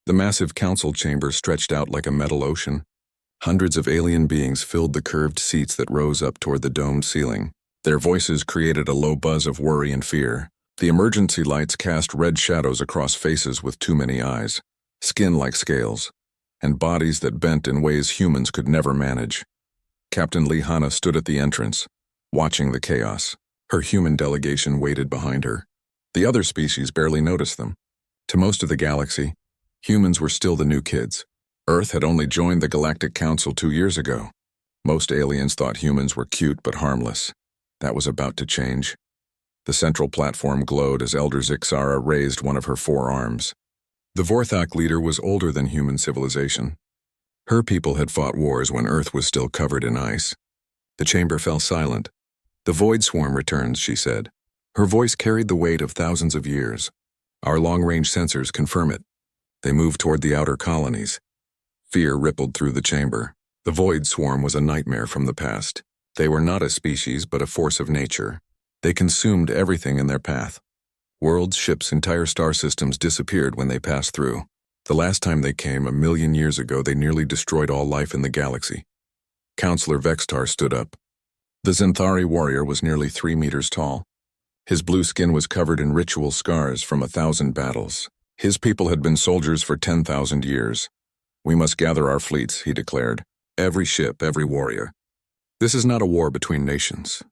The massive council chamber stretched out like a metal ocean. Hundreds of alien beings filled the curved seats that rose up toward the domed ceiling. Their voices created a low buzz of worry and fear. The emergency lights cast red shadows across faces with too many eyes, skin like scales, and bodies that bent in ways humans could never manage. Captain Lee Hanna stood at the entrance, watching the chaos. Her human delegation waited behind her. The other species barely noticed them. To most of the galaxy, humans were still the new kids. Earth had only joined the Galactic Council 2 years ago. Most aliens thought humans were cute but harmless. That was about to change. The central platform glowed as Elder Zixara raised one of her 4 arms. The Vorthak leader was older than human civilization. Her people had fought wars when Earth was still covered in ice. The chamber fell silent. "The Void Swarm returns," she said. Her voice carried the weight of thousands of years. "Our long-range sensors confirm it." They moved toward the outer colonies. Fear rippled through the chamber. The Void Swarm was a nightmare from the past. They were not a species, but a force of nature. They consumed everything in their path. Worlds, ships, entire star systems disappeared when they passed through. The last time they came, 1,000,000 years ago, they nearly destroyed all life in the galaxy. Counselor Vextar stood up. The Zenthari warrior was nearly 3 meters tall. His blue skin was covered in ritual scars from 1,000 battles. His people had been soldiers for 10,000 years. "We must gather our fleets," he declared. "Every ship, every warrior. This is not a war between nations.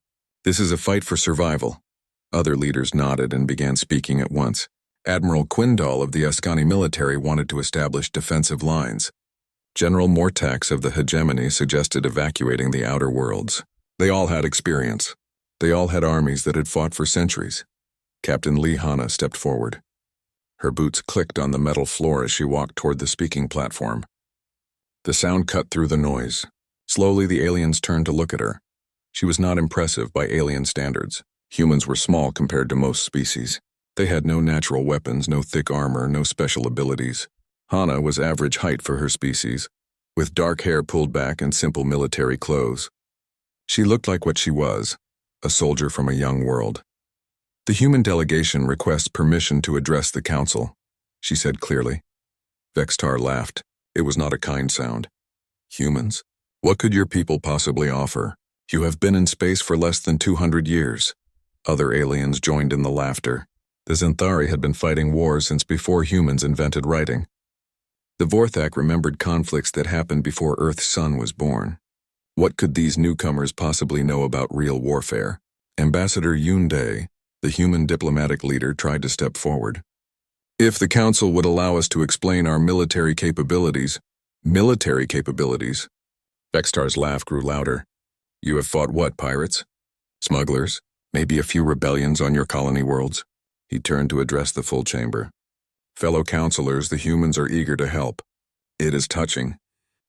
This is a fight for survival." Other leaders nodded and began speaking at once. Admiral Quindal of the Ascani military wanted to establish defensive lines. General Mortax of the hegemony suggested evacuating the outer worlds. They all had experience. They all had armies that had fought for centuries. Captain Lee Hanna stepped forward. Her boots clicked on the metal floor as she walked toward the speaking platform. The sound cut through the noise. Slowly, the aliens turned to look at her. She was not impressive by alien standards. Humans were small compared to most species. They had no natural weapons, no thick armor, no special abilities. Hanna was average height for her species, with dark hair pulled back and simple military clothes. She looked like what she was, a soldier from a young world. "The human delegation requests permission to address the council," she said clearly. Vextar laughed. It was not a kind sound. "Humans? What could your people possibly offer? You have been in space for less than 200 years. Other aliens joined in the laughter. The Zenthari had been fighting wars since before humans invented writing. The Vorthak remembered conflicts that happened before Earth's sun was born. What could these newcomers possibly know about real warfare? Ambassador Yunde, the human diplomatic leader, tried to step forward. "If the council would allow us to explain our military capabilities." "Military capabilities?" Vextar's laugh grew louder. "You have fought what, pirates? Smugglers? Maybe a few rebellions on your colony worlds?" He turned to address the full chamber. "Fellow counselors, the humans are eager to help. It is touching,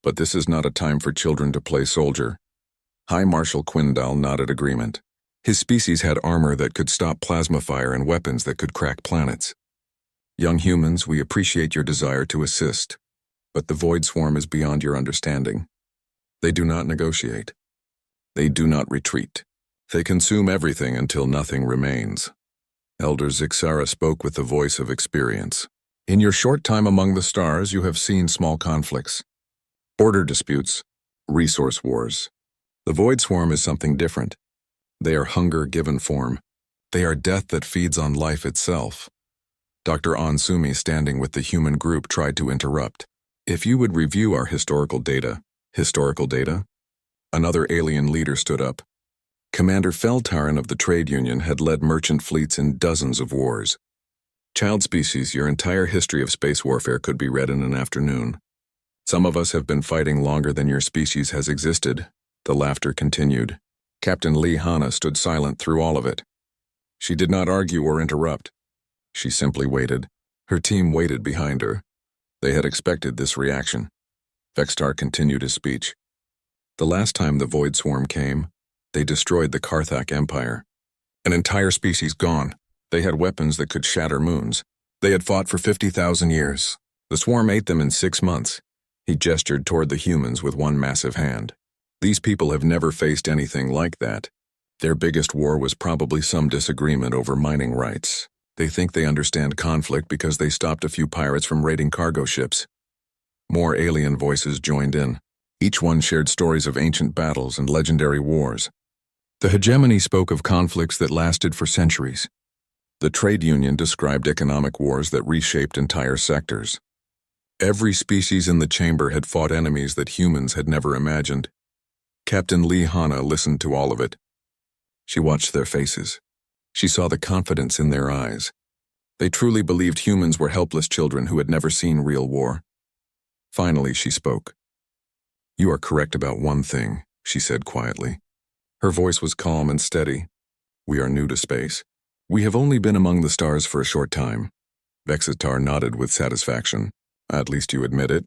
but this is not a time for children to play soldier." High Marshal Quindal nodded agreement. His species had armor that could stop plasma fire and weapons that could crack planets. "Young humans, we appreciate your desire to assist, but the Void Swarm is beyond your understanding. They do not negotiate. They do not retreat. They consume everything until nothing remains." Elder Zixara spoke with the voice of experience. "In your short time among the stars, you have seen small conflicts, border disputes, resource wars. The Void Swarm is something different. They are hunger given form. They are death that feeds on life itself." Dr. Ansumi, standing with the human group, tried to interrupt. "If you would review our historical data." "Historical data?" Another alien leader stood up. Commander Feltarin of the Trade Union had led merchant fleets in dozens of wars. "Child species, your entire history of space warfare could be read in an afternoon. Some of us have been fighting longer than your species has existed." The laughter continued. Captain Lee Hanna stood silent through all of it. She did not argue or interrupt. She simply waited. Her team waited behind her. They had expected this reaction. Vextar continued his speech. "The last time the Void Swarm came, they destroyed the Karthak Empire. An entire species gone. They had weapons that could shatter moons. They had fought for 50,000 years. The swarm ate them in 6 months." He gestured toward the humans with one massive hand. "These people have never faced anything like that. Their biggest war was probably some disagreement over mining rights. They think they understand conflict because they stopped a few pirates from raiding cargo ships. More alien voices joined in. Each one shared stories of ancient battles and legendary wars. The hegemony spoke of conflicts that lasted for centuries. The trade union described economic wars that reshaped entire sectors. Every species in the chamber had fought enemies that humans had never imagined. Captain Lee Hanna listened to all of it. She watched their faces. She saw the confidence in their eyes. They truly believed humans were helpless children who had never seen real war. Finally, she spoke. "You are correct about one thing," she said quietly. Her voice was calm and steady. "We are new to space. We have only been among the stars for a short time." Vexitar nodded with satisfaction. "At least you admit it.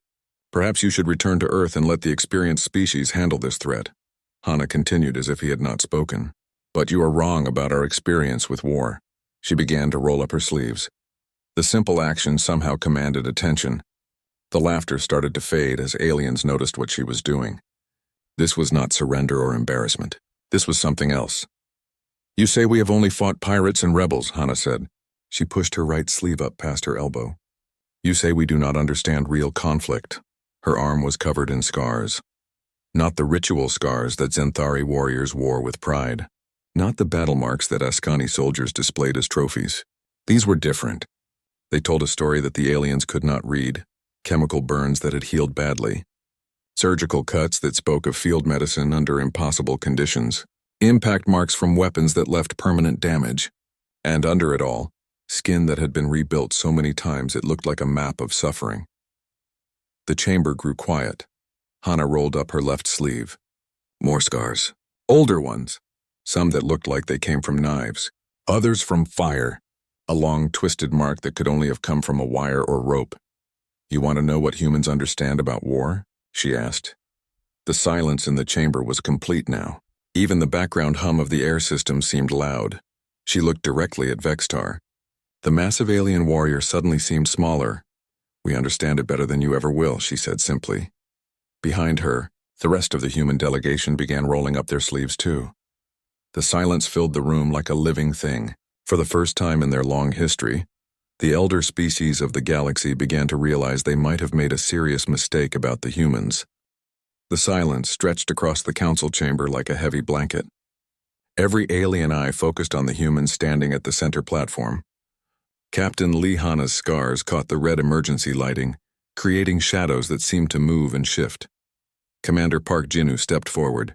Perhaps you should return to Earth and let the experienced species handle this threat." Hanna continued as if he had not spoken. "But you are wrong about our experience with war." She began to roll up her sleeves. The simple action somehow commanded attention. The laughter started to fade as aliens noticed what she was doing. This was not surrender or embarrassment. This was something else. "You say we have only fought pirates and rebels," Hanna said. She pushed her right sleeve up past her elbow. "You say we do not understand real conflict." Her arm was covered in scars. Not the ritual scars that Zenthari warriors wore with pride. Not the battle marks that Ascani soldiers displayed as trophies. These were different. They told a story that the aliens could not read. Chemical burns that had healed badly. Surgical cuts that spoke of field medicine under impossible conditions. Impact marks from weapons that left permanent damage. And under it all, skin that had been rebuilt so many times it looked like a map of suffering. The chamber grew quiet. Hanna rolled up her left sleeve. More scars. Older ones. Some that looked like they came from knives. Others from fire. A long, twisted mark that could only have come from a wire or rope. "You want to know what humans understand about war?" she asked. The silence in the chamber was complete now. Even the background hum of the air system seemed loud. She looked directly at Vextar. The massive alien warrior suddenly seemed smaller. "We understand it better than you ever will," she said simply. Behind her, the rest of the human delegation began rolling up their sleeves too. The silence filled the room like a living thing. For the first time in their long history, the elder species of the galaxy began to realize they might have made a serious mistake about the humans. The silence stretched across the council chamber like a heavy blanket. Every alien eye focused on the humans standing at the center platform. Captain Lee Hanna's scars caught the red emergency lighting, creating shadows that seemed to move and shift. Commander Park Jinu stepped forward.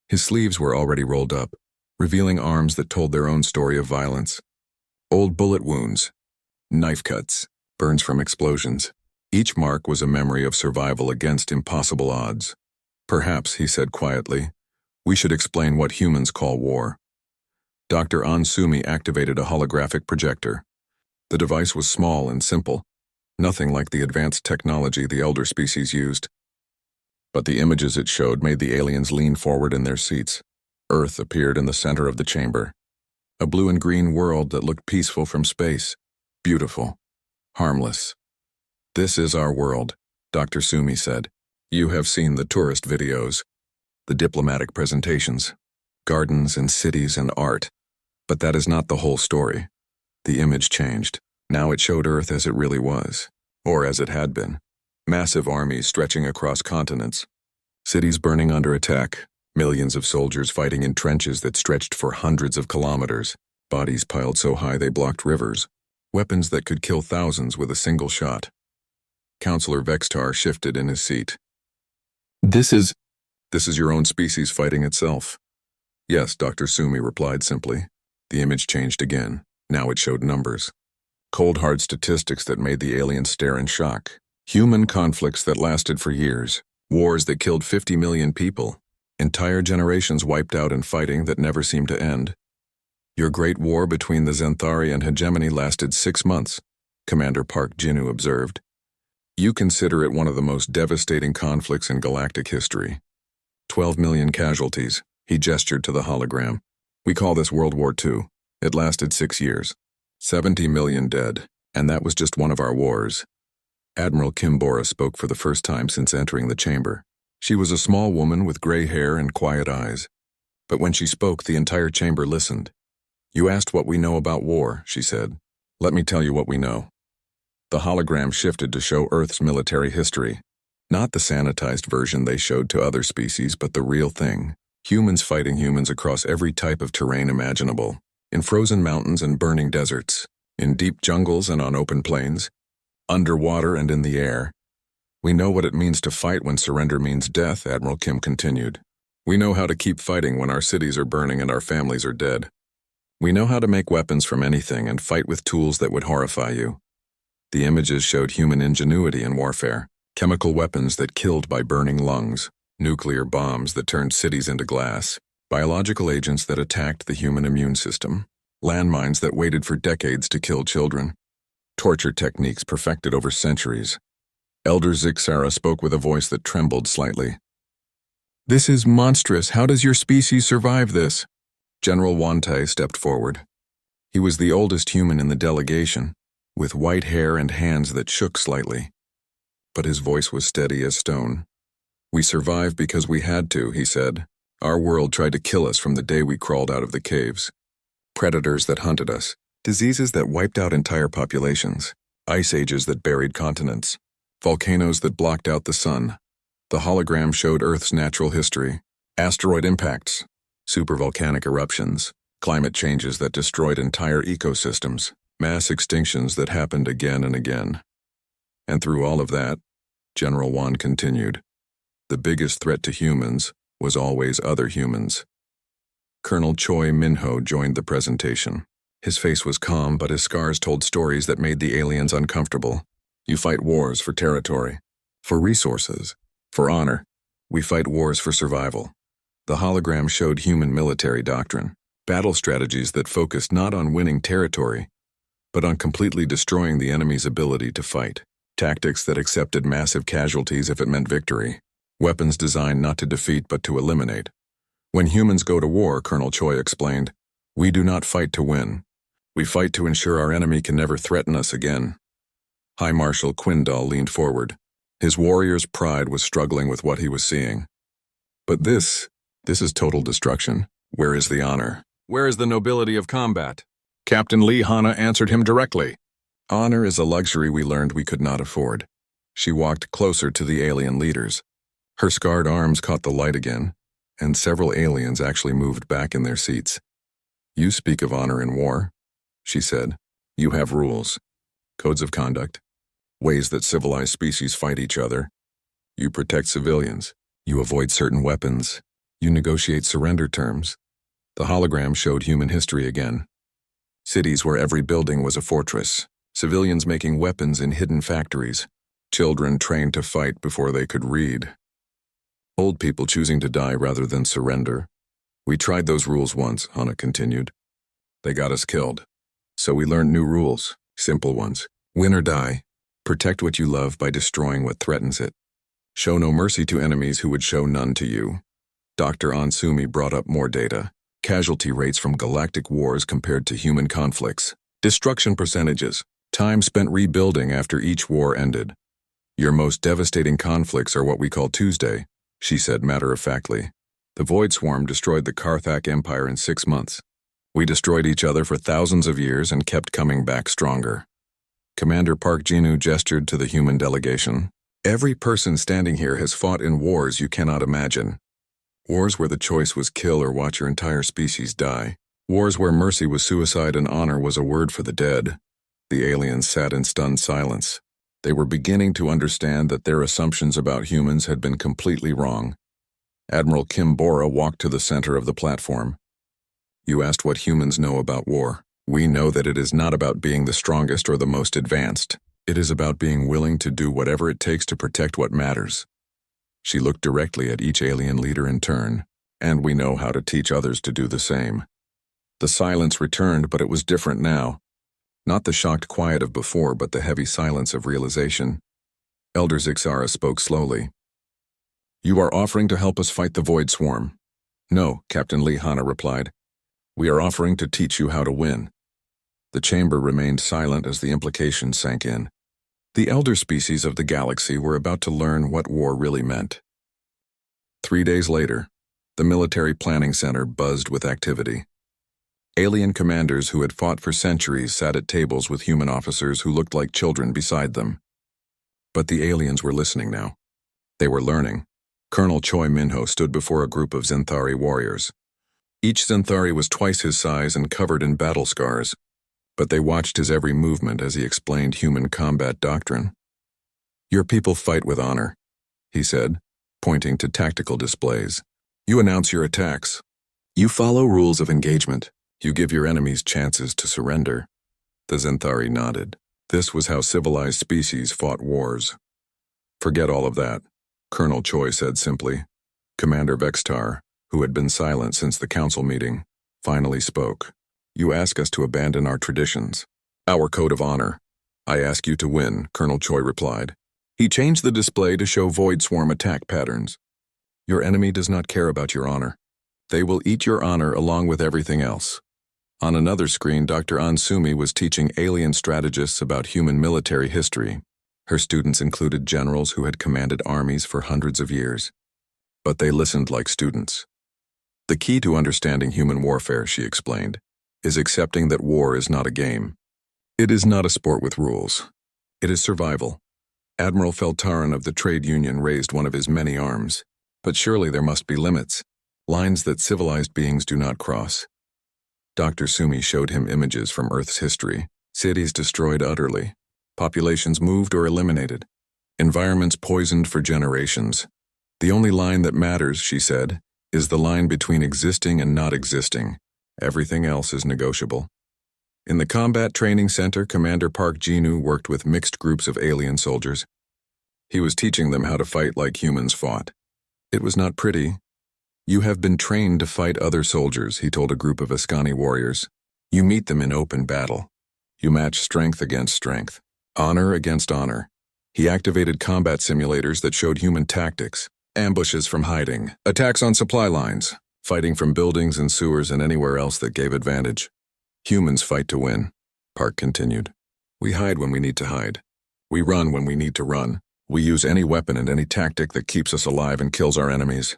His sleeves were already rolled up, revealing arms that told their own story of violence. Old bullet wounds. Knife cuts, burns from explosions. Each mark was a memory of survival against impossible odds. "Perhaps," he said quietly, "we should explain what humans call war." Dr. Ansumi activated a holographic projector. The device was small and simple, nothing like the advanced technology the elder species used. But the images it showed made the aliens lean forward in their seats. Earth appeared in the center of the chamber. A blue and green world that looked peaceful from space. Beautiful. Harmless. "This is our world," Dr. Sumi said. "You have seen the tourist videos, the diplomatic presentations, gardens and cities and art. But that is not the whole story." The image changed. Now it showed Earth as it really was, or as it had been. Massive armies stretching across continents. Cities burning under attack. Millions of soldiers fighting in trenches that stretched for hundreds of kilometers. Bodies piled so high they blocked rivers. Weapons that could kill thousands with a single shot. Counselor Vextar shifted in his seat. This is your own species fighting itself." "Yes," Dr. Sumi replied simply. The image changed again. Now it showed numbers. Cold hard statistics that made the aliens stare in shock. Human conflicts that lasted for years. Wars that killed 50 million people. Entire generations wiped out in fighting that never seemed to end. "Your great war between the Zenthari and hegemony lasted 6 months," Commander Park Jinu observed. "You consider it one of the most devastating conflicts in galactic history. 12 million casualties," he gestured to the hologram. "We call this World War II. It lasted 6 years. 70 million dead, and that was just one of our wars." Admiral Kimbora spoke for the first time since entering the chamber. She was a small woman with gray hair and quiet eyes. But when she spoke, the entire chamber listened. You asked what we know about war, she said. Let me tell you what we know. The hologram shifted to show Earth's military history. Not the sanitized version they showed to other species, but the real thing. Humans fighting humans across every type of terrain imaginable. In frozen mountains and burning deserts. In deep jungles and on open plains. Underwater and in the air. We know what it means to fight when surrender means death, Admiral Kim continued. We know how to keep fighting when our cities are burning and our families are dead. We know how to make weapons from anything and fight with tools that would horrify you. The images showed human ingenuity in warfare. Chemical weapons that killed by burning lungs. Nuclear bombs that turned cities into glass. Biological agents that attacked the human immune system. Landmines that waited for decades to kill children. Torture techniques perfected over centuries. Elder Zixara spoke with a voice that trembled slightly. This is monstrous. How does your species survive this? General Wantai stepped forward. He was the oldest human in the delegation, with white hair and hands that shook slightly. But his voice was steady as stone. We survived because we had to, he said. Our world tried to kill us from the day we crawled out of the caves. Predators that hunted us. Diseases that wiped out entire populations. Ice ages that buried continents. Volcanoes that blocked out the sun. The hologram showed Earth's natural history. Asteroid impacts. Supervolcanic eruptions. Climate changes that destroyed entire ecosystems. Mass extinctions that happened again and again. And through all of that, General Wan continued, the biggest threat to humans was always other humans. Colonel Choi Minho joined the presentation. His face was calm, but his scars told stories that made the aliens uncomfortable. You fight wars for territory, for resources, for honor. We fight wars for survival. The hologram showed human military doctrine, battle strategies that focused not on winning territory, but on completely destroying the enemy's ability to fight. Tactics that accepted massive casualties if it meant victory. Weapons designed not to defeat but to eliminate. When humans go to war, Colonel Choi explained, we do not fight to win. We fight to ensure our enemy can never threaten us again. High Marshal Quindal leaned forward. His warrior's pride was struggling with what he was seeing. But this is total destruction. Where is the honor? Where is the nobility of combat? Captain Lee Hana answered him directly. Honor is a luxury we learned we could not afford. She walked closer to the alien leaders. Her scarred arms caught the light again, and several aliens actually moved back in their seats. You speak of honor in war, she said. You have rules, codes of conduct, ways that civilized species fight each other. You protect civilians. You avoid certain weapons. You negotiate surrender terms. The hologram showed human history again. Cities where every building was a fortress. Civilians making weapons in hidden factories. Children trained to fight before they could read. Old people choosing to die rather than surrender. We tried those rules once, Hana continued. They got us killed. So we learned new rules, simple ones. Win or die. Protect what you love by destroying what threatens it. Show no mercy to enemies who would show none to you. Dr. Ansumi brought up more data. Casualty rates from galactic wars compared to human conflicts. Destruction percentages. Time spent rebuilding after each war ended. Your most devastating conflicts are what we call Tuesday, she said matter-of-factly. The Void Swarm destroyed the Karthak Empire in 6 months. We destroyed each other for thousands of years and kept coming back stronger. Commander Park Jinu gestured to the human delegation. Every person standing here has fought in wars you cannot imagine. Wars where the choice was kill or watch your entire species die. Wars where mercy was suicide and honor was a word for the dead. The aliens sat in stunned silence. They were beginning to understand that their assumptions about humans had been completely wrong. Admiral Kim Bora walked to the center of the platform. You asked what humans know about war. We know that it is not about being the strongest or the most advanced. It is about being willing to do whatever it takes to protect what matters. She looked directly at each alien leader in turn, and we know how to teach others to do the same. The silence returned, but it was different now. Not the shocked quiet of before, but the heavy silence of realization. Elder Zixara spoke slowly. You are offering to help us fight the Void Swarm. No, Captain Lee Hana replied. We are offering to teach you how to win. The chamber remained silent as the implications sank in. The elder species of the galaxy were about to learn what war really meant. 3 days later, the Military Planning Center buzzed with activity. Alien commanders who had fought for centuries sat at tables with human officers who looked like children beside them. But the aliens were listening now. They were learning. Colonel Choi Minho stood before a group of Zenthari warriors. Each Zenthari was twice his size and covered in battle scars, but they watched his every movement as he explained human combat doctrine. "Your people fight with honor," he said, pointing to tactical displays. "You announce your attacks. You follow rules of engagement. You give your enemies chances to surrender." The Zenthari nodded. This was how civilized species fought wars. "Forget all of that," Colonel Choi said simply. Commander Vextar, who had been silent since the council meeting, finally spoke. "You ask us to abandon our traditions, our code of honor. I ask you to win," Colonel Choi replied. He changed the display to show Void Swarm attack patterns. "Your enemy does not care about your honor. They will eat your honor along with everything else." On another screen, Dr. Ansumi was teaching alien strategists about human military history. Her students included generals who had commanded armies for hundreds of years. But they listened like students. "The key to understanding human warfare," she explained, "is accepting that war is not a game. It is not a sport with rules. It is survival." Admiral Feltaran of the trade union raised one of his many arms. "But surely there must be limits, lines that civilized beings do not cross." Dr. Sumi showed him images from Earth's history. Cities destroyed utterly. Populations moved or eliminated. Environments poisoned for generations. "The only line that matters," she said, "is the line between existing and not existing. Everything else is negotiable." In the Combat Training Center, Commander Park Jinu worked with mixed groups of alien soldiers. He was teaching them how to fight like humans fought. It was not pretty. "You have been trained to fight other soldiers," he told a group of Askani warriors. "You meet them in open battle. You match strength against strength, honor against honor." He activated combat simulators that showed human tactics, ambushes from hiding, attacks on supply lines, fighting from buildings and sewers and anywhere else that gave advantage. "Humans fight to win," Park continued. "We hide when we need to hide. We run when we need to run. We use any weapon and any tactic that keeps us alive and kills our enemies."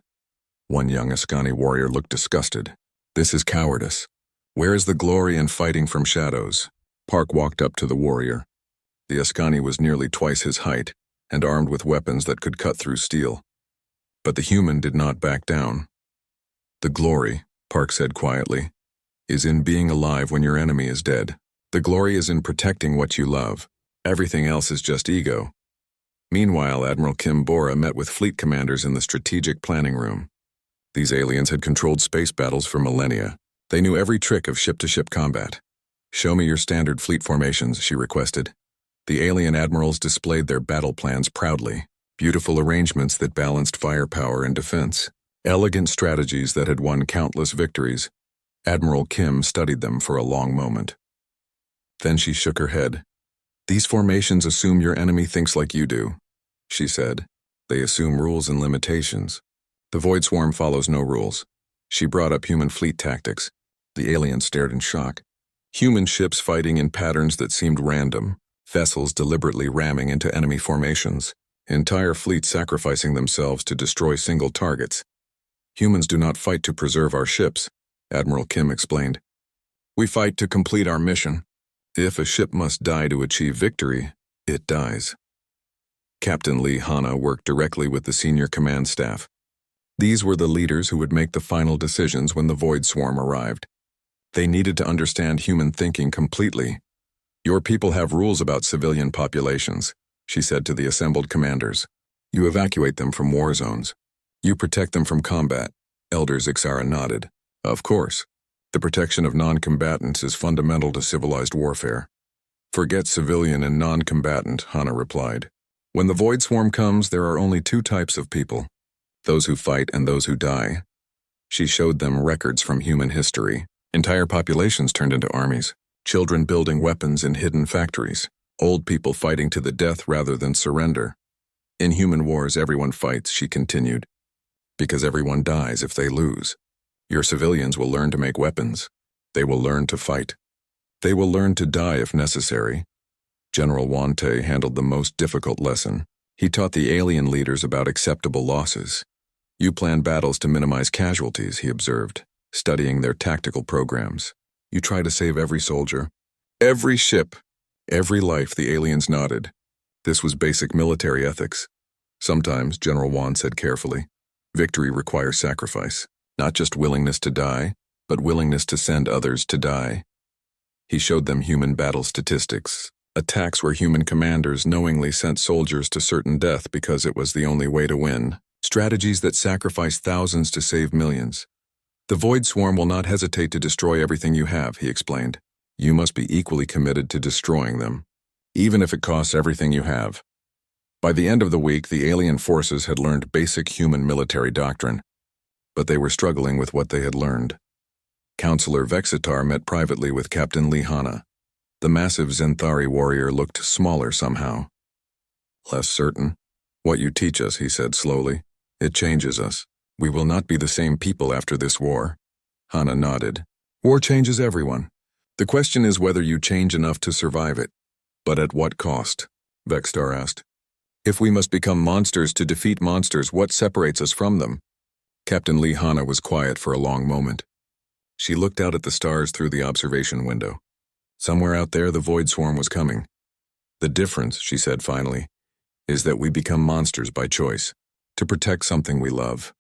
One young Askani warrior looked disgusted. "This is cowardice. Where is the glory in fighting from shadows?" Park walked up to the warrior. The Askani was nearly twice his height and armed with weapons that could cut through steel. But the human did not back down. "The glory," Park said quietly, "is in being alive when your enemy is dead. The glory is in protecting what you love. Everything else is just ego." Meanwhile, Admiral Kim Bora met with fleet commanders in the strategic planning room. These aliens had controlled space battles for millennia. They knew every trick of ship-to-ship combat. "Show me your standard fleet formations," she requested. The alien admirals displayed their battle plans proudly, beautiful arrangements that balanced firepower and defense, elegant strategies that had won countless victories. Admiral Kim studied them for a long moment. Then she shook her head. "These formations assume your enemy thinks like you do," she said. "They assume rules and limitations. The Void Swarm follows no rules." She brought up human fleet tactics. The aliens stared in shock. Human ships fighting in patterns that seemed random, vessels deliberately ramming into enemy formations, entire fleets sacrificing themselves to destroy single targets. "Humans do not fight to preserve our ships," Admiral Kim explained. "We fight to complete our mission. If a ship must die to achieve victory, it dies." Captain Lee Hana worked directly with the senior command staff. These were the leaders who would make the final decisions when the Void Swarm arrived. They needed to understand human thinking completely. "Your people have rules about civilian populations," she said to the assembled commanders. "You evacuate them from war zones. You protect them from combat." Elder Zixara nodded. "Of course. The protection of non-combatants is fundamental to civilized warfare." "Forget civilian and non-combatant," Hana replied. "When the Void Swarm comes, there are only two types of people. Those who fight and those who die." She showed them records from human history. Entire populations turned into armies. Children building weapons in hidden factories. Old people fighting to the death rather than surrender. "In human wars, everyone fights," she continued, "because everyone dies if they lose. Your civilians will learn to make weapons. They will learn to fight. They will learn to die if necessary." General Wante handled the most difficult lesson. He taught the alien leaders about acceptable losses. "You plan battles to minimize casualties," he observed, studying their tactical programs. You try to save every soldier, every ship, every life, the aliens nodded. This was basic military ethics. Sometimes, General Wan said carefully, victory requires sacrifice, not just willingness to die, but willingness to send others to die. He showed them human battle statistics, attacks where human commanders knowingly sent soldiers to certain death because it was the only way to win, strategies that sacrificed thousands to save millions. The Void Swarm will not hesitate to destroy everything you have, he explained. You must be equally committed to destroying them, even if it costs everything you have. By the end of the week, the alien forces had learned basic human military doctrine, but they were struggling with what they had learned. Counselor Vexitar met privately with Captain Lihana. The massive Zenthari warrior looked smaller somehow. Less certain. What you teach us, he said slowly. It changes us. We will not be the same people after this war. Hana nodded. War changes everyone. The question is whether you change enough to survive it. But at what cost? Vextar asked. If we must become monsters to defeat monsters, what separates us from them? Captain Lihana was quiet for a long moment. She looked out at the stars through the observation window. Somewhere out there, the Void Swarm was coming. The difference, she said finally, is that we become monsters by choice, to protect something we love.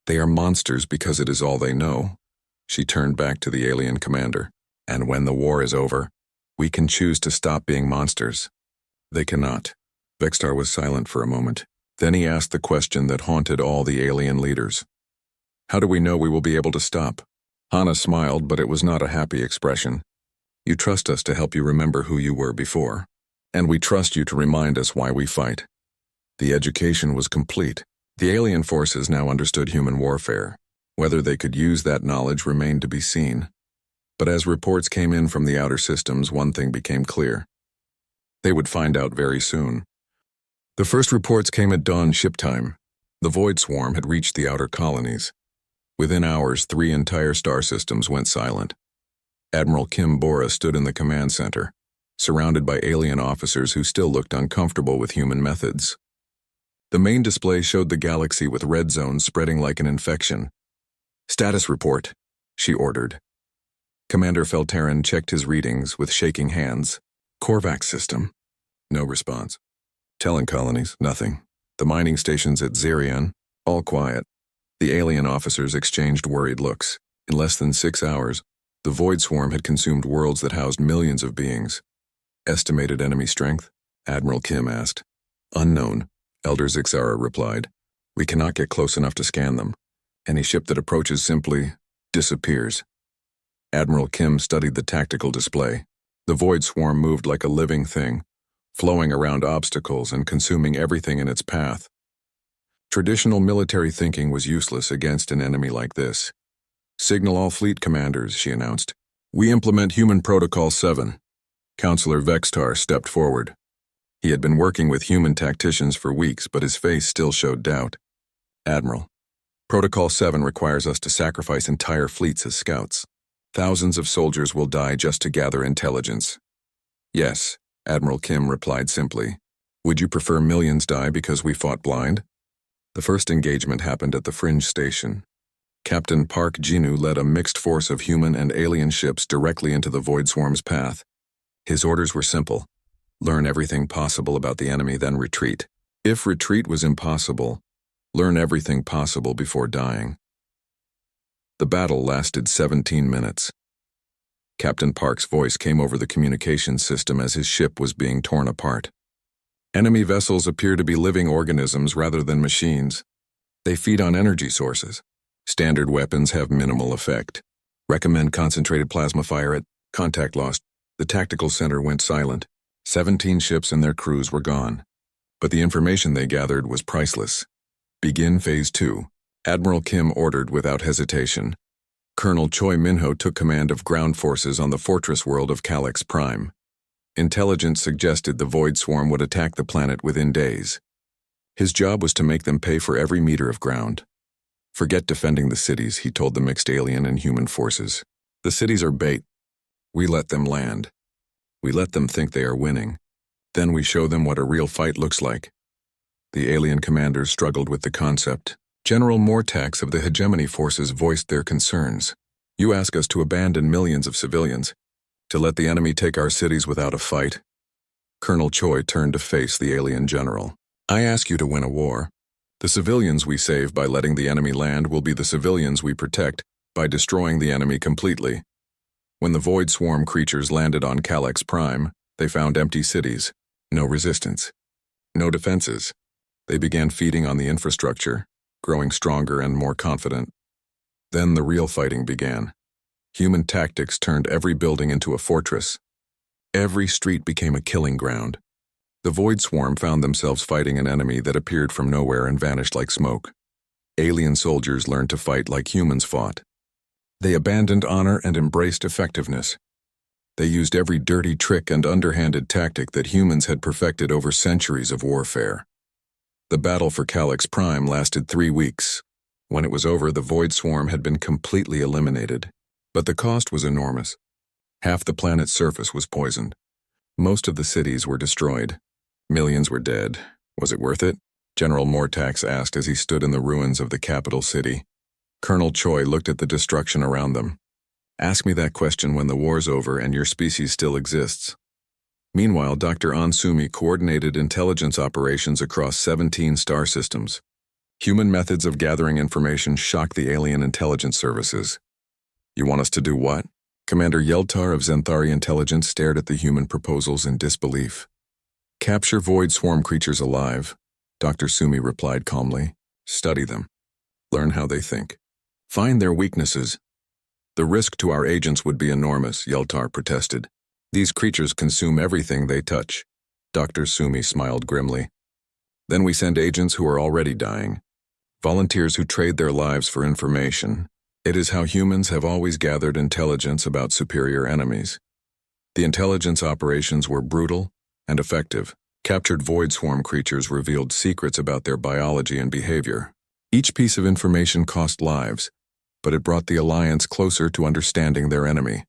They are monsters because it is all they know. She turned back to the alien commander. And when the war is over, we can choose to stop being monsters. They cannot. Vextar was silent for a moment. Then he asked the question that haunted all the alien leaders. How do we know we will be able to stop? Hana smiled, but it was not a happy expression. You trust us to help you remember who you were before, and we trust you to remind us why we fight. The education was complete. The alien forces now understood human warfare. Whether they could use that knowledge remained to be seen. But as reports came in from the outer systems, one thing became clear. They would find out very soon. The first reports came at dawn ship time. The Void Swarm had reached the outer colonies. Within hours, 3 entire star systems went silent. Admiral Kim Bora stood in the command center, surrounded by alien officers who still looked uncomfortable with human methods. The main display showed the galaxy with red zones spreading like an infection. Status report, she ordered. Commander Felterin checked his readings with shaking hands. Korvax system. No response. Talon colonies, nothing. The mining stations at Zerion, all quiet. The alien officers exchanged worried looks. In less than 6 hours, the Void Swarm had consumed worlds that housed millions of beings. Estimated enemy strength? Admiral Kim asked. Unknown, Elder Zixara replied. We cannot get close enough to scan them. Any ship that approaches simply disappears. Admiral Kim studied the tactical display. The Void Swarm moved like a living thing, flowing around obstacles and consuming everything in its path. Traditional military thinking was useless against an enemy like this. Signal all fleet commanders, she announced. We implement Human Protocol 7. Counselor Vextar stepped forward. He had been working with human tacticians for weeks, but his face still showed doubt. Admiral, Protocol 7 requires us to sacrifice entire fleets as scouts. Thousands of soldiers will die just to gather intelligence. Yes, Admiral Kim replied simply. Would you prefer millions die because we fought blind? The first engagement happened at the Fringe Station. Captain Park Jinu led a mixed force of human and alien ships directly into the Void Swarm's path. His orders were simple. Learn everything possible about the enemy, then retreat. If retreat was impossible, learn everything possible before dying. The battle lasted 17 minutes. Captain Park's voice came over the communications system as his ship was being torn apart. Enemy vessels appear to be living organisms rather than machines. They feed on energy sources. Standard weapons have minimal effect. Recommend concentrated plasma fire at contact lost. The tactical center went silent. 17 ships and their crews were gone. But the information they gathered was priceless. Begin Phase 2. Admiral Kim ordered without hesitation. Colonel Choi Minho took command of ground forces on the fortress world of Calyx Prime. Intelligence suggested the Void Swarm would attack the planet within days. His job was to make them pay for every meter of ground. Forget defending the cities, he told the mixed alien and human forces. The cities are bait. We let them land. We let them think they are winning. Then we show them what a real fight looks like. The alien commanders struggled with the concept. General Mortax of the hegemony forces voiced their concerns. You ask us to abandon millions of civilians, to let the enemy take our cities without a fight. Colonel Choi turned to face the alien general. I ask you to win a war. The civilians we save by letting the enemy land will be the civilians we protect by destroying the enemy completely. When the Void Swarm creatures landed on Calyx Prime, they found empty cities, no resistance, no defenses. They began feeding on the infrastructure, growing stronger and more confident. Then the real fighting began. Human tactics turned every building into a fortress. Every street became a killing ground. The Void Swarm found themselves fighting an enemy that appeared from nowhere and vanished like smoke. Alien soldiers learned to fight like humans fought. They abandoned honor and embraced effectiveness. They used every dirty trick and underhanded tactic that humans had perfected over centuries of warfare. The battle for Calyx Prime lasted 3 weeks. When it was over, the Void Swarm had been completely eliminated. But the cost was enormous. Half the planet's surface was poisoned. Most of the cities were destroyed. Millions were dead. Was it worth it? General Mortax asked as he stood in the ruins of the capital city. Colonel Choi looked at the destruction around them. Ask me that question when the war's over and your species still exists. Meanwhile, Dr. Ansumi coordinated intelligence operations across 17 star systems. Human methods of gathering information shocked the alien intelligence services. You want us to do what? Commander Yeltar of Zenthari Intelligence stared at the human proposals in disbelief. Capture Void Swarm creatures alive, Dr. Sumi replied calmly. Study them. Learn how they think. Find their weaknesses. The risk to our agents would be enormous, Yeltar protested. These creatures consume everything they touch. Dr. Sumi smiled grimly. Then we send agents who are already dying. Volunteers who trade their lives for information. It is how humans have always gathered intelligence about superior enemies. The intelligence operations were brutal and effective. Captured Void Swarm creatures revealed secrets about their biology and behavior. Each piece of information cost lives, but it brought the Alliance closer to understanding their enemy.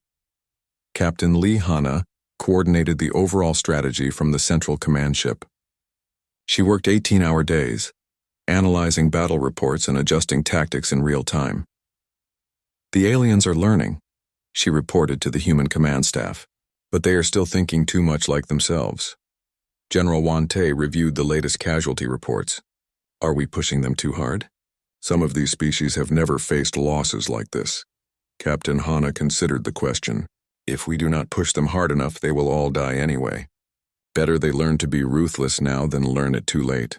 Captain Lee Hana coordinated the overall strategy from the Central Command ship. She worked 18-hour days, analyzing battle reports and adjusting tactics in real time. The aliens are learning, she reported to the human command staff, but they are still thinking too much like themselves. General Wante reviewed the latest casualty reports. Are we pushing them too hard? Some of these species have never faced losses like this. Captain Hana considered the question. If we do not push them hard enough, they will all die anyway. Better they learn to be ruthless now than learn it too late.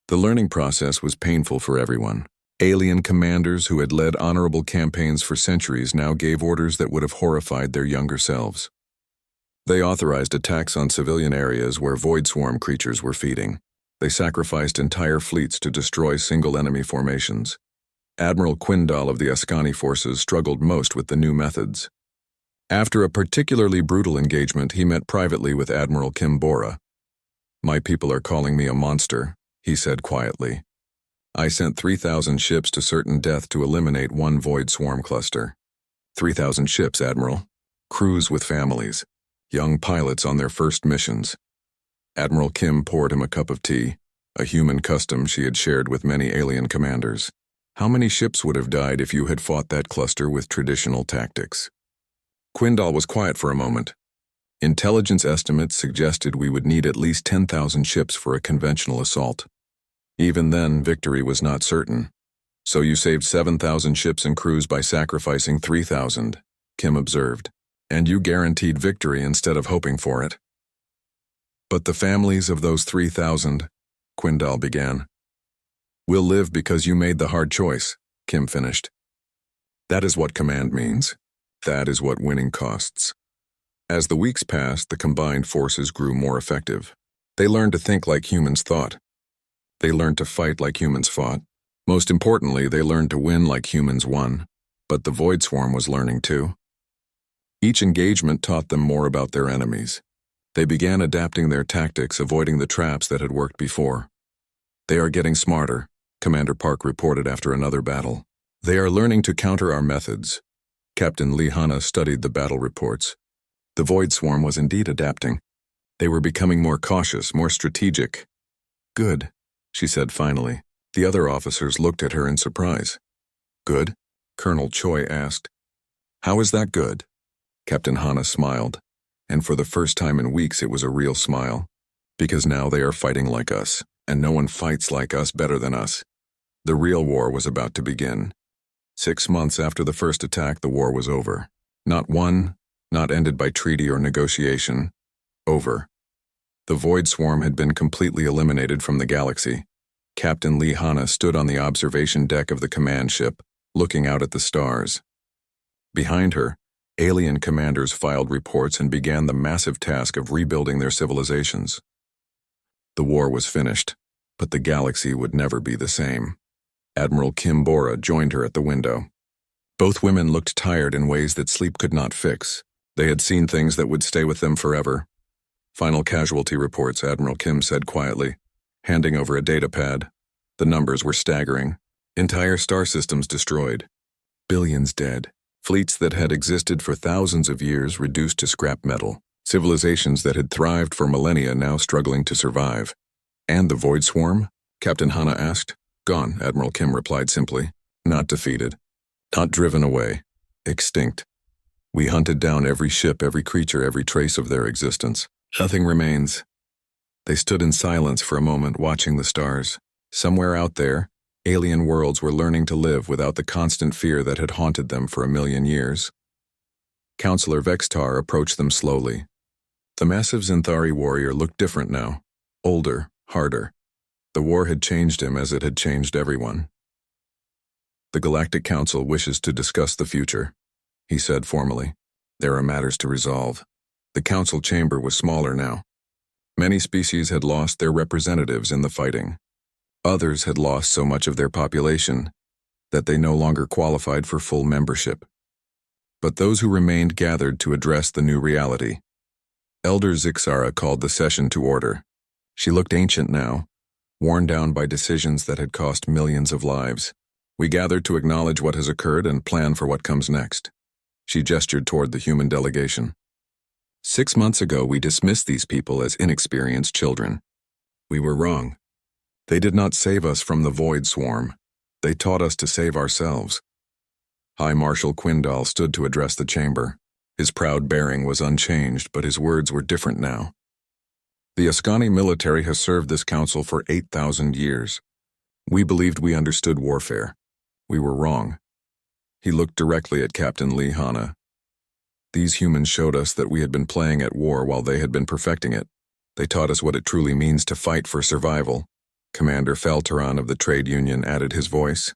The learning process was painful for everyone. Alien commanders who had led honorable campaigns for centuries now gave orders that would have horrified their younger selves. They authorized attacks on civilian areas where Void Swarm creatures were feeding. They sacrificed entire fleets to destroy single enemy formations. Admiral Quindal of the Ascani forces struggled most with the new methods. After a particularly brutal engagement, he met privately with Admiral Kim Bora. My people are calling me a monster, he said quietly. I sent 3,000 ships to certain death to eliminate one Void Swarm cluster. 3,000 ships, Admiral. Crews with families. Young pilots on their first missions. Admiral Kim poured him a cup of tea, a human custom she had shared with many alien commanders. How many ships would have died if you had fought that cluster with traditional tactics? Quindal was quiet for a moment. Intelligence estimates suggested we would need at least 10,000 ships for a conventional assault. Even then, victory was not certain. So you saved 7,000 ships and crews by sacrificing 3,000, Kim observed. And you guaranteed victory instead of hoping for it. But the families of those 3,000, Quindal began. Will live because you made the hard choice, Kim finished. That is what command means. That is what winning costs. As the weeks passed, the combined forces grew more effective. They learned to think like humans thought. They learned to fight like humans fought. Most importantly, they learned to win like humans won. But the Void Swarm was learning too. Each engagement taught them more about their enemies. They began adapting their tactics, avoiding the traps that had worked before. They are getting smarter, Commander Park reported after another battle. They are learning to counter our methods. Captain Lee Hana studied the battle reports. The Void Swarm was indeed adapting. They were becoming more cautious, more strategic. Good, she said finally. The other officers looked at her in surprise. Good? Colonel Choi asked. How is that good? Captain Hana smiled, and for the first time in weeks it was a real smile. Because now they are fighting like us, and no one fights like us better than us. The real war was about to begin. 6 months after the first attack, the war was over. Not won, not ended by treaty or negotiation. Over. The Void Swarm had been completely eliminated from the galaxy. Captain Lee Hana stood on the observation deck of the command ship, looking out at the stars. Behind her, alien commanders filed reports and began the massive task of rebuilding their civilizations. The war was finished, but the galaxy would never be the same. Admiral Kim Bora joined her at the window. Both women looked tired in ways that sleep could not fix. They had seen things that would stay with them forever. Final casualty reports, Admiral Kim said quietly, handing over a data pad. The numbers were staggering. Entire star systems destroyed. Billions dead. Fleets that had existed for thousands of years reduced to scrap metal. Civilizations that had thrived for millennia now struggling to survive. And the Void Swarm? Captain Hana asked. Gone, Admiral Kim replied simply. Not defeated. Not driven away. Extinct. We hunted down every ship, every creature, every trace of their existence. Nothing remains. They stood in silence for a moment, watching the stars. Somewhere out there, alien worlds were learning to live without the constant fear that had haunted them for 1,000,000 years. Counselor Vextar approached them slowly. The massive Zinthari warrior looked different now. Older, harder. The war had changed him as it had changed everyone. The Galactic Council wishes to discuss the future, he said formally. There are matters to resolve. The council chamber was smaller now. Many species had lost their representatives in the fighting. Others had lost so much of their population that they no longer qualified for full membership. But those who remained gathered to address the new reality. Elder Zixara called the session to order. She looked ancient now, worn down by decisions that had cost millions of lives. We gathered to acknowledge what has occurred and plan for what comes next. She gestured toward the human delegation. 6 months ago, we dismissed these people as inexperienced children. We were wrong. They did not save us from the Void Swarm. They taught us to save ourselves. High Marshal Quindal stood to address the chamber. His proud bearing was unchanged, but his words were different now. The Ascani military has served this council for 8,000 years. We believed we understood warfare. We were wrong. He looked directly at Captain Lee Hana. These humans showed us that we had been playing at war while they had been perfecting it. They taught us what it truly means to fight for survival. Commander Felteran of the trade union added his voice.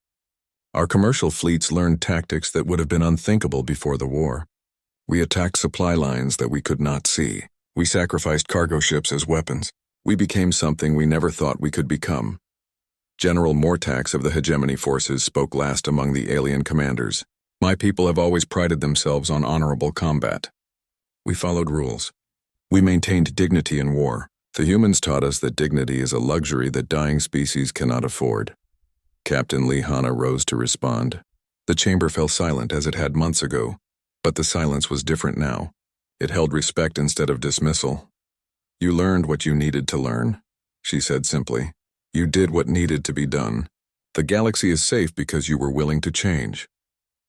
Our commercial fleets learned tactics that would have been unthinkable before the war. We attacked supply lines that we could not see. We sacrificed cargo ships as weapons. We became something we never thought we could become. General Mortax of the Hegemony Forces spoke last among the alien commanders. My people have always prided themselves on honorable combat. We followed rules. We maintained dignity in war. The humans taught us that dignity is a luxury that dying species cannot afford. Captain Lee Hana rose to respond. The chamber fell silent as it had months ago, but the silence was different now. It held respect instead of dismissal. You learned what you needed to learn, she said simply. You did what needed to be done. The galaxy is safe because you were willing to change.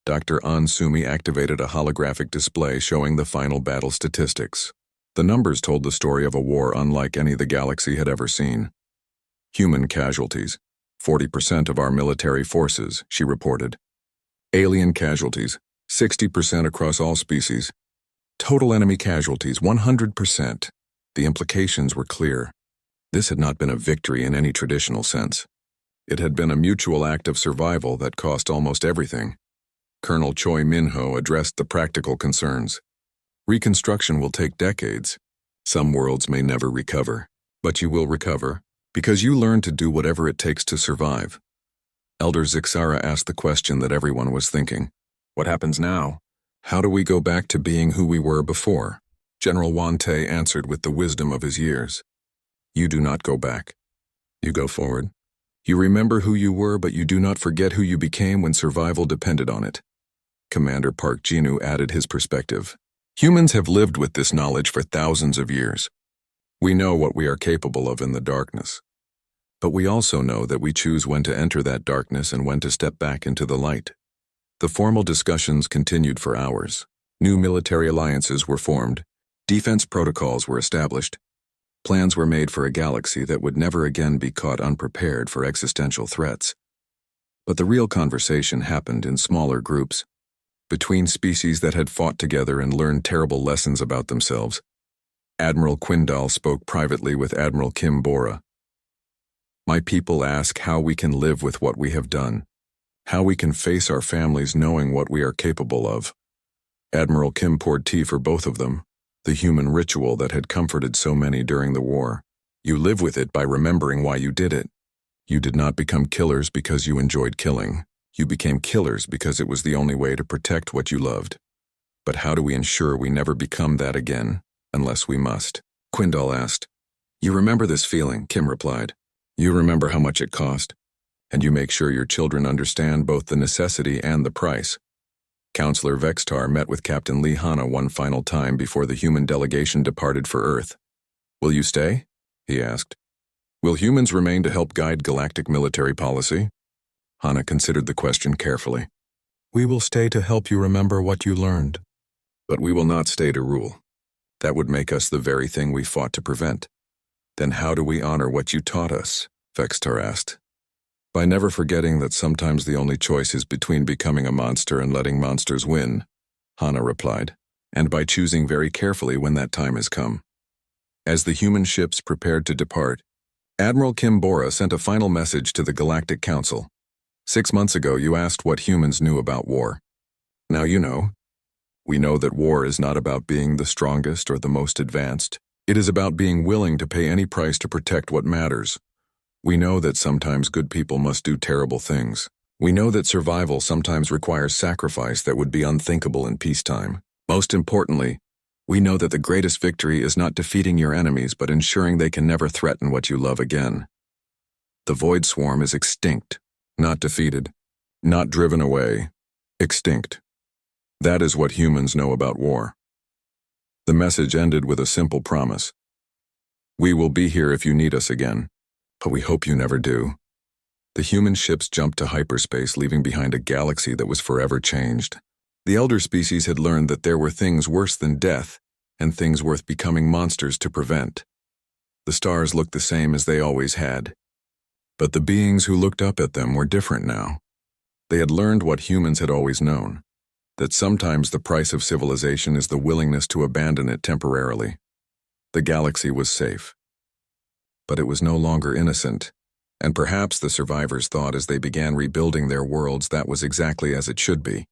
Dr. Ansumi activated a holographic display showing the final battle statistics. The numbers told the story of a war unlike any the galaxy had ever seen. Human casualties. 40% of our military forces, she reported. Alien casualties. 60% across all species. Total enemy casualties. 100%. The implications were clear. This had not been a victory in any traditional sense. It had been a mutual act of survival that cost almost everything. Colonel Choi Min-ho addressed the practical concerns. Reconstruction will take decades. Some worlds may never recover, but you will recover, because you learn to do whatever it takes to survive. Elder Zixara asked the question that everyone was thinking. What happens now? How do we go back to being who we were before? General Wante answered with the wisdom of his years. You do not go back. You go forward. You remember who you were, but you do not forget who you became when survival depended on it. Commander Park Jinu added his perspective. Humans have lived with this knowledge for thousands of years. We know what we are capable of in the darkness. But we also know that we choose when to enter that darkness and when to step back into the light. The formal discussions continued for hours. New military alliances were formed. Defense protocols were established. Plans were made for a galaxy that would never again be caught unprepared for existential threats. But the real conversation happened in smaller groups, between species that had fought together and learned terrible lessons about themselves. Admiral Quindal spoke privately with Admiral Kim Bora. "My people ask how we can live with what we have done, how we can face our families knowing what we are capable of." Admiral Kim poured tea for both of them, the human ritual that had comforted so many during the war. You live with it by remembering why you did it. You did not become killers because you enjoyed killing. You became killers because it was the only way to protect what you loved. But how do we ensure we never become that again, unless we must? Quindal asked. You remember this feeling, Kim replied. You remember how much it cost. And you make sure your children understand both the necessity and the price. Counselor Vextar met with Captain Lee Hanna one final time before the human delegation departed for Earth. Will you stay? He asked. Will humans remain to help guide galactic military policy? Hanna considered the question carefully. We will stay to help you remember what you learned. But we will not stay to rule. That would make us the very thing we fought to prevent. Then how do we honor what you taught us? Vextar asked. By never forgetting that sometimes the only choice is between becoming a monster and letting monsters win, Hanna replied, and by choosing very carefully when that time has come. As the human ships prepared to depart, Admiral Kim Bora sent a final message to the Galactic Council. 6 months ago, you asked what humans knew about war. Now you know. We know that war is not about being the strongest or the most advanced. It is about being willing to pay any price to protect what matters. We know that sometimes good people must do terrible things. We know that survival sometimes requires sacrifice that would be unthinkable in peacetime. Most importantly, we know that the greatest victory is not defeating your enemies but ensuring they can never threaten what you love again. The Void Swarm is extinct, not defeated, not driven away, extinct. That is what humans know about war. The message ended with a simple promise. We will be here if you need us again, but we hope you never do. The human ships jumped to hyperspace, leaving behind a galaxy that was forever changed. The elder species had learned that there were things worse than death and things worth becoming monsters to prevent. The stars looked the same as they always had, but the beings who looked up at them were different now. They had learned what humans had always known, that sometimes the price of civilization is the willingness to abandon it temporarily. The galaxy was safe, but it was no longer innocent, and perhaps the survivors thought as they began rebuilding their worlds that was exactly as it should be.